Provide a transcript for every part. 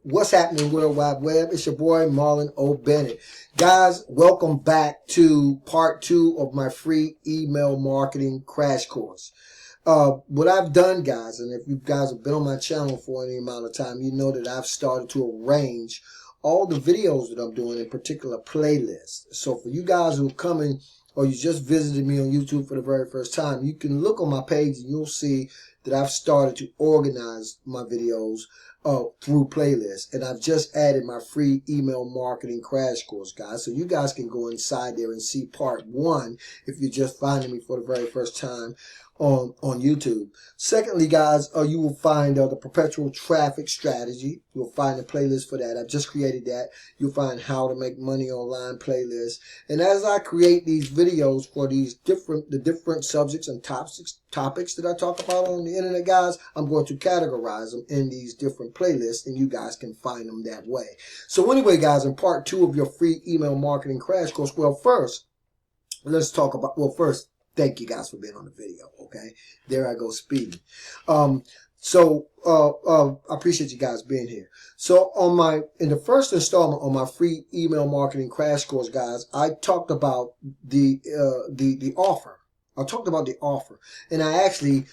What's happening, World Wide Web? It's your boy, Marlon O Bennett. Guys, welcome back to part 2 of my free email marketing crash course. What I've done, guys, and if you guys have been on my channel for any amount of time, you know that I've started to arrange all the videos that I'm doing in particular playlists. So for you guys who are coming or you just visited me on YouTube for the very first time, you can look on my page and you'll see that I've started to organize my videos through playlists. And I've just added my free email marketing crash course, guys. So you guys can go inside there and see part 1 if you're just finding me for the very first time on YouTube. Secondly, guys, you will find the perpetual traffic strategy. You'll find a playlist for that. I've just created that. You'll find how to make money online playlist. And as I create these videos for these different subjects and topics that I talk about on the internet, guys, I'm going to categorize them in these different playlists, and you guys can find them that way. So anyway, guys, in part 2 of your free email marketing crash course, well, first, let's talk about, well, first, thank you guys for being on the video, okay? There I go speeding. I appreciate you guys being here. So in the first installment on my free email marketing crash course, guys, I talked about the offer. I talked about the offer, and I actually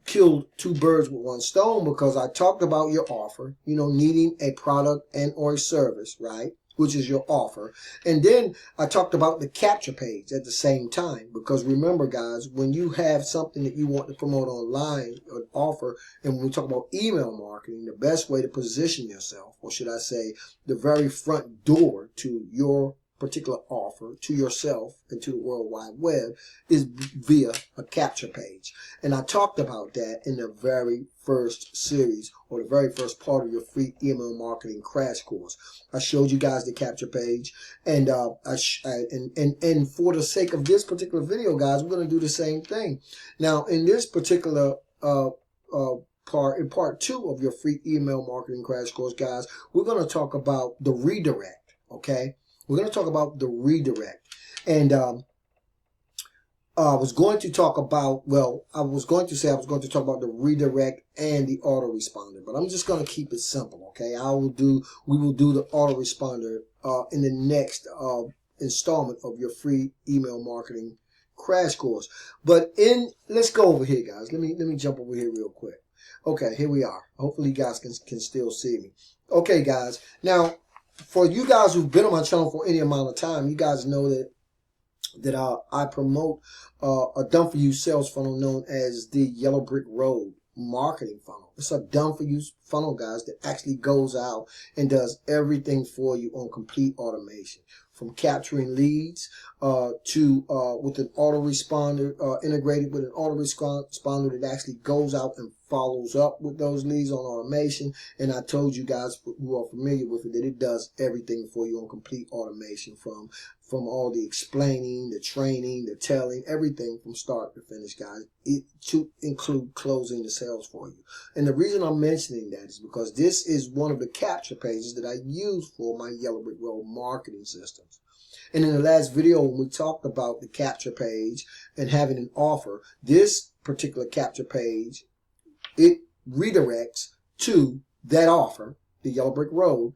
killed 2 birds with 1 stone, because I talked about your offer, you know, needing a product and or a service, right? Which is your offer. And then I talked about the capture page at the same time, because remember, guys, when you have something that you want to promote online, an offer, and when we talk about email marketing, the best way to position yourself, or should I say the very front door to your particular offer, to yourself and to the World Wide Web, is via a capture page. And I talked about that in the very first series, or the very first part of your free email marketing crash course. I showed you guys the capture page, and and for the sake of this particular video, guys, we're going to do the same thing. Now, in this particular in part 2 of your free email marketing crash course, guys, we're going to talk about the redirect, okay? We're going to talk about the redirect. And I was going to talk about, well, I was going to talk about the redirect and the autoresponder, but I'm just going to keep it simple, okay? We will do the autoresponder in the next installment of your free email marketing crash course. But let's go over here, guys. Let me jump over here real quick. Okay, here we are. Hopefully you guys can still see me. Okay, guys. Now, for you guys who've been on my channel for any amount of time, you guys know that I promote a done-for-you sales funnel known as the Yellow Brick Road marketing funnel. It's a done-for-you funnel, guys, that actually goes out and does everything for you on complete automation, from capturing leads to with an autoresponder, integrated with an autoresponder that actually goes out and follows up with those leads on automation. And I told you guys who are familiar with it that it does everything for you on complete automation, from all the explaining, the training, the telling, everything from start to finish, guys, to include closing the sales for you. And the reason I'm mentioning that is because this is one of the capture pages that I use for my Yellow Brick Road marketing systems. And in the last video, when we talked about the capture page and having an offer, this particular capture page, it redirects to that offer, the Yellow Brick Road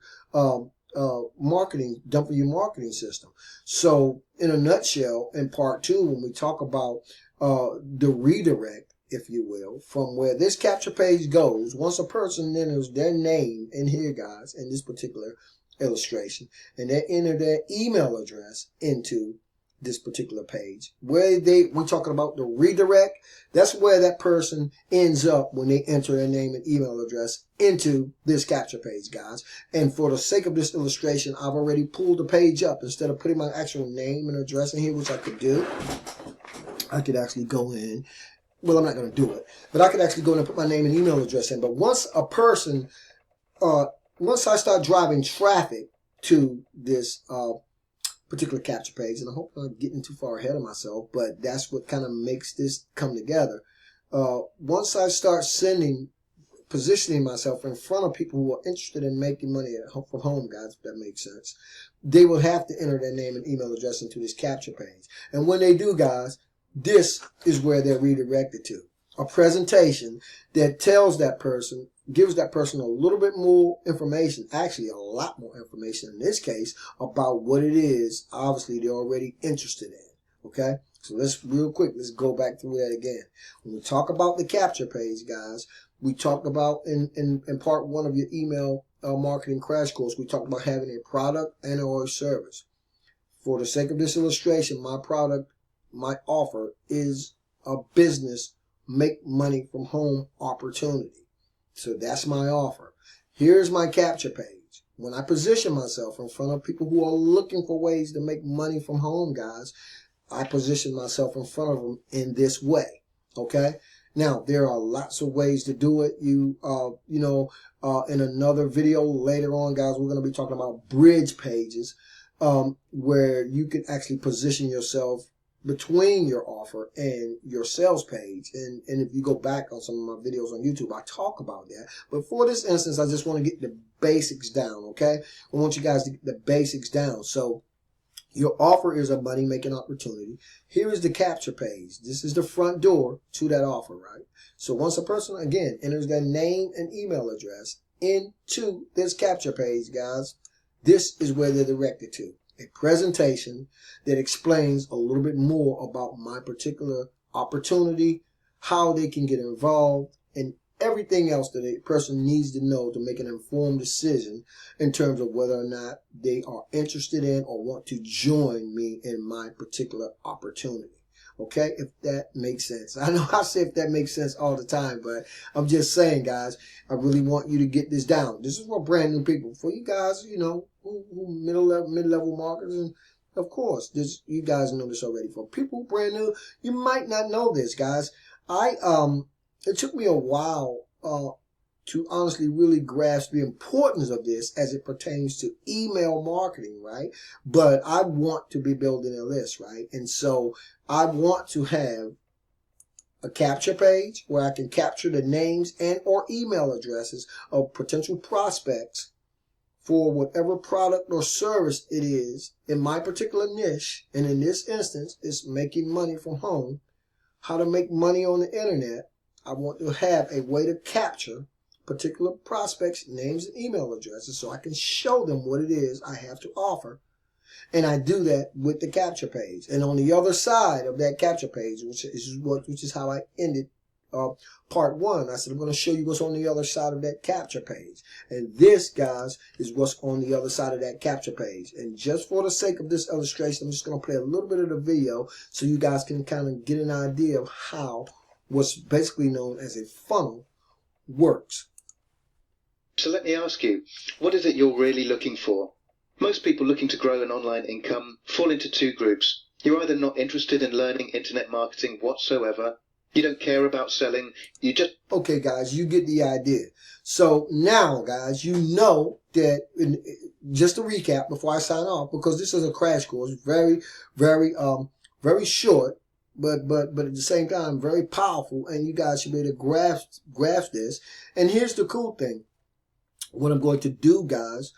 marketing, done-for-you marketing system. So in a nutshell, in part 2, when we talk about the redirect, if you will, from where this capture page goes, once a person enters their name in here, guys, in this particular illustration, and they enter their email address into this particular page, we're talking about the redirect. That's where that person ends up when they enter their name and email address into this capture page, guys. And for the sake of this illustration, I've already pulled the page up. Instead of putting my actual name and address in here, which I could do, I could actually go in. Well, I'm not going to do it, but I could actually go in and put my name and email address in. But once I start driving traffic to this particular capture page, and I hope I'm not getting too far ahead of myself, but that's what kind of makes this come together. Once I start positioning myself in front of people who are interested in making money from home, guys, if that makes sense, they will have to enter their name and email address into this capture page. And when they do, guys, this is where they're redirected to. A presentation that tells that person gives that person a little bit more information, actually a lot more information in this case, about what it is obviously they're already interested in. Okay, so let's real quick, let's go back through that again. When we talk about the capture page, guys, we talked about in part one of your email marketing crash course, we talked about having a product and or a service. For the sake of this illustration, my product, my offer is a business make money from home opportunity. So that's my offer. Here's my capture page. When I position myself in front of people who are looking for ways to make money from home, guys, I position myself in front of them in this way. Okay. Now, there are lots of ways to do it. In another video later on, guys, we're going to be talking about bridge pages, where you can actually position yourself between your offer and your sales page. And if you go back on some of my videos on YouTube, I talk about that. But for this instance, I just want to get the basics down, okay? I want you guys to get the basics down. So your offer is a money-making opportunity. Here is the capture page. This is the front door to that offer, right? So once a person, again, enters their name and email address into this capture page, guys, this is where they're directed to. A presentation that explains a little bit more about my particular opportunity, how they can get involved, and everything else that a person needs to know to make an informed decision in terms of whether or not they are interested in or want to join me in my particular opportunity. Okay, if that makes sense. I know I say if that makes sense all the time, but I'm just saying, guys, I really want you to get this down. This is for brand new people. For you guys, who mid-level marketers, and of course, you guys know this already. For people brand new, you might not know this, guys. It took me a while to honestly really grasp the importance of this as it pertains to email marketing, right? But I want to be building a list, right? And so I want to have a capture page where I can capture the names and or email addresses of potential prospects for whatever product or service it is in my particular niche. And in this instance, it's making money from home. How to make money on the internet. I want to have a way to capture particular prospects' names and email addresses so I can show them what it is I have to offer. And I do that with the capture page. And on the other side of that capture page, which is how I ended part one, I said, I'm going to show you what's on the other side of that capture page. And this, guys, is what's on the other side of that capture page. And just for the sake of this illustration, I'm just going to play a little bit of the video so you guys can kind of get an idea of how what's basically known as a funnel works. So let me ask you, what is it you're really looking for? Most people looking to grow an online income fall into two groups. You're either not interested in learning internet marketing whatsoever, you don't care about selling, you just... Okay, guys, you get the idea. So now, guys, you know that, just to recap before I sign off, because this is a crash course, very, very, very short, but at the same time, very powerful, and you guys should be able to grasp this. And here's the cool thing. What I'm going to do, guys,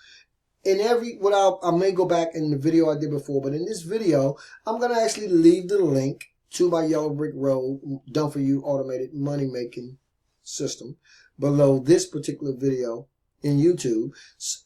I may go back in the video I did before, but in this video, I'm going to actually leave the link to my Yellow Brick Road Done For You automated money making system below this particular video in YouTube.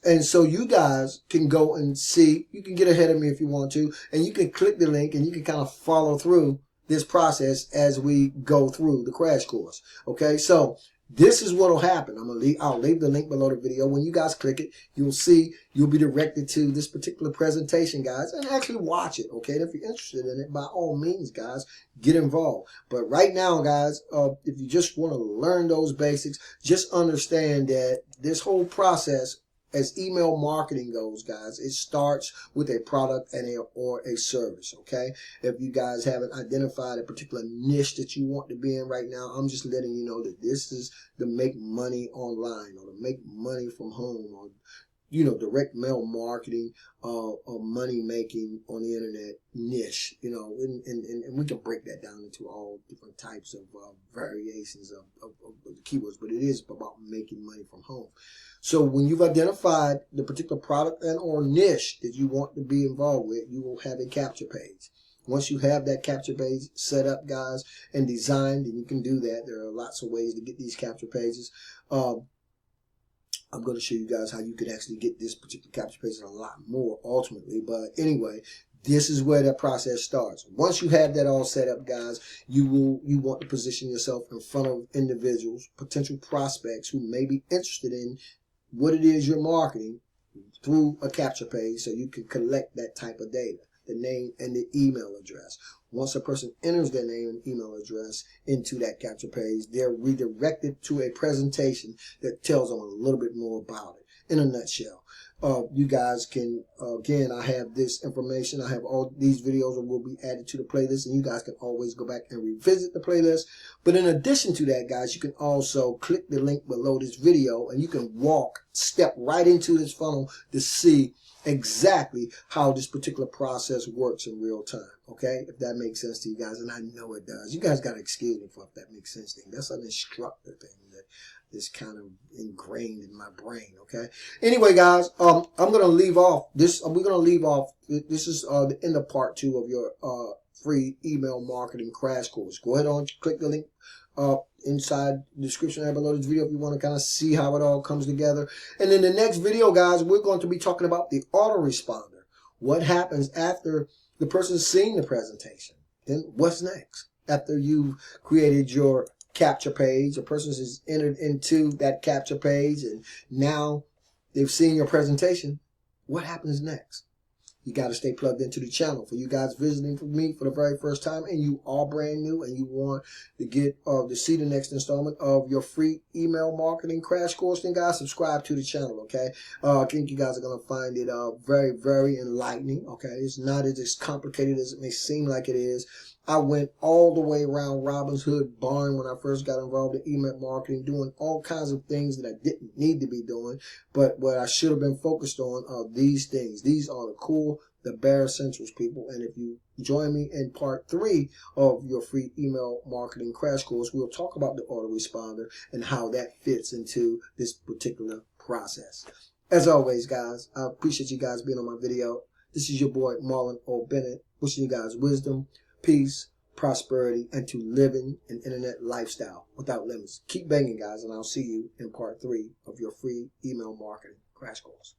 And so you guys can go and see, you can get ahead of me if you want to, and you can click the link and you can kind of follow through this process as we go through the crash course. Okay, so this is what will happen. I'll leave the link below the video. When you guys click it, you'll see, you'll be directed to this particular presentation, guys, and actually watch it, okay? And if you're interested in it, by all means, guys, get involved. But right now, guys, if you just want to learn those basics, just understand that this whole process, as email marketing goes, guys, it starts with a product or a service, okay? If you guys haven't identified a particular niche that you want to be in right now, I'm just letting you know that this is the make money online or to make money from home or, direct mail marketing or money making on the internet niche, and we can break that down into all different types of variations of the keywords, but it is about making money from home. So when you've identified the particular product and or niche that you want to be involved with, you will have a capture page. Once you have that capture page set up, guys, and designed, and you can do that. There are lots of ways to get these capture pages. I'm going to show you guys how you can actually get this particular capture page and a lot more ultimately. But anyway, this is where that process starts. Once you have that all set up, guys, you want to position yourself in front of individuals, potential prospects who may be interested in what it is you're marketing through a capture page, so you can collect that type of data, the name and the email address. Once a person enters their name and email address into that capture page, they're redirected to a presentation that tells them a little bit more about it in a nutshell. You guys can, again, I have this information. I have all these videos that will be added to the playlist, and you guys can always go back and revisit the playlist. But in addition to that, guys, you can also click the link below this video, and you can step right into this funnel to see exactly how this particular process works in real time. Okay, if that makes sense to you guys, and I know it does. You guys got to excuse me for if that makes sense to you. That's an instructor thing that is kind of ingrained in my brain. Okay. Anyway, guys, I'm gonna leave off this. We're gonna leave off. This is the end of part 2 of your free email marketing crash course. Go ahead on, click the link inside the description area below this video if you want to kind of see how it all comes together. And in the next video, guys, we're going to be talking about the autoresponder. What happens after the person's seen the presentation? Then what's next? After you've created your capture page, a person has entered into that capture page, and now they've seen your presentation. What happens next? You got to stay plugged into the channel. For you guys visiting for me for the very first time, and you are brand new, and you want to get to see the next installment of your free email marketing crash course, then guys, subscribe to the channel. Okay, I think you guys are gonna find it very, very enlightening. Okay, it's not as complicated as it may seem like it is. I went all the way around Robin's Hood barn when I first got involved in email marketing, doing all kinds of things that I didn't need to be doing, but what I should have been focused on are these things. These are the cool, the bare essentials, people. And if you join me in part 3 of your free email marketing crash course, we'll talk about the autoresponder and how that fits into this particular process. As always, guys, I appreciate you guys being on my video. This is your boy, Marlon O Bennett, wishing you guys wisdom, peace, prosperity, and to living an internet lifestyle without limits. Keep banging, guys, and I'll see you in part 3 of your free email marketing crash course.